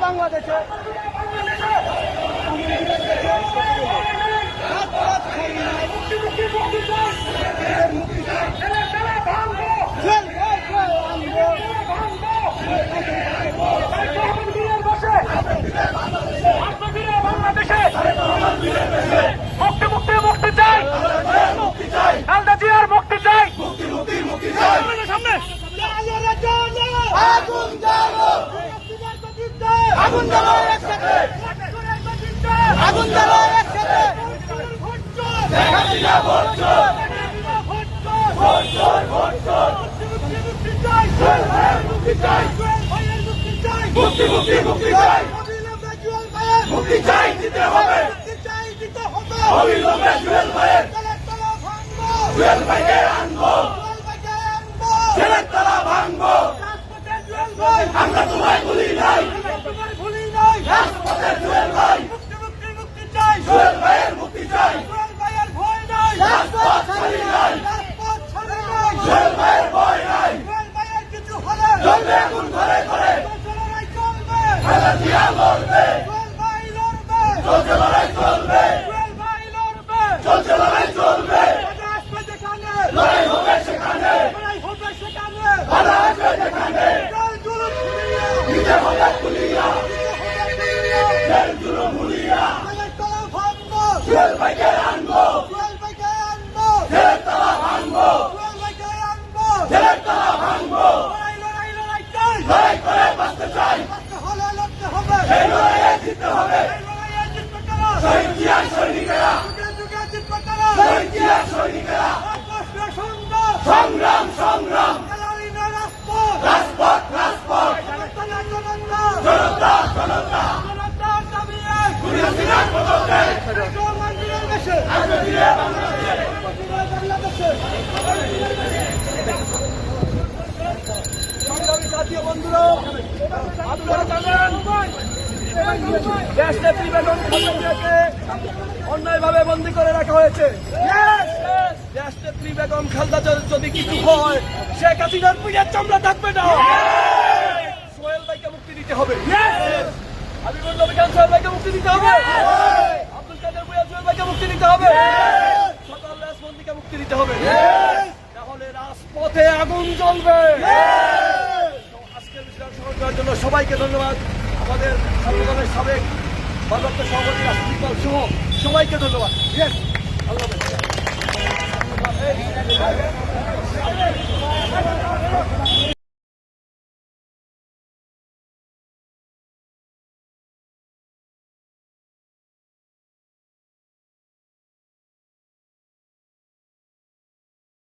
বাংলাদেশে আগুন জ্বালো একসাথে, আগুন জ্বালো একসাথে, মুক্তি চাই, দিতে হবে, অবিলম্বে জুয়েল ভাইয়ের, জুয়েল ভাইকে আনবো, ছেলের তালা ভাঙবো, আমরা তোমায় ভুলি নাই, রাজপথের জুয়েল ভাই, জুয়েল ভাইয়ের মুক্তি চাই, রাজপথ ছাড়ি নাই, জুয়েল ভাইয়ের ভয় নাই, চলবে এখন ঘরে ঘরে, খেলা দিয়া লড়বে, চলছে লড়াই চলবে, চলছে লড়াই চলবে, লড়াই হবে সেখানে, বাধা আসবে যেখানে, নিতে হবে তুলিয়া, জেল জুলুম ভুলিয়া, জুয়েল ভাইকে আনবো, জেলের তালা ভাঙবো, জেলের তালা ভাঙবো, লড়াই করে বাঁচতে চাই, এই লড়াইয়ে জিততে হবে, শহীদ জিয়ার সৈনিকেরা, শহীদ জিয়ার সৈনিকেরা, সংগ্রাম সংগ্রাম, রাজপথ রাজপথ, জনতা জনতা, হাসিনার বদলে আসবে ফিরে বাংলাদেশে। জাতীয় বন্ধুরা, আপনারা জানেন দেশ নেত্রী বেগম খালেদা জিয়াকে অন্যায়ভাবে বন্দী করে রাখা হয়েছে। দেশ নেত্রী বেগম খালেদা জিয়ার যদি কিছু হয়, শেখ হাসিনার পিঠের চামড়া থাকবে না। সোহেল ভাইকে মুক্তি দিতে হবে, হাবিবুল্লাহ খান সোহেল ভাইকে মুক্তি দিতে হবে, আব্দুল কাদের ভূঁইয়া সোহেল ভাইকে মুক্তি দিতে হবে, সকল রাজবন্দীকে মুক্তি দিতে হবে, তাহলে রাজপথে আগুন জ্বলবে। আজকের বিষয় সহজ করার জন্য সবাইকে ধন্যবাদ। আমাদের সংগঠনের সাবেক ভারপ্রাপ্ত সভাপতি রাষ্ট্রপতি সহ সবাইকে ধন্যবাদ। আল্লাহ।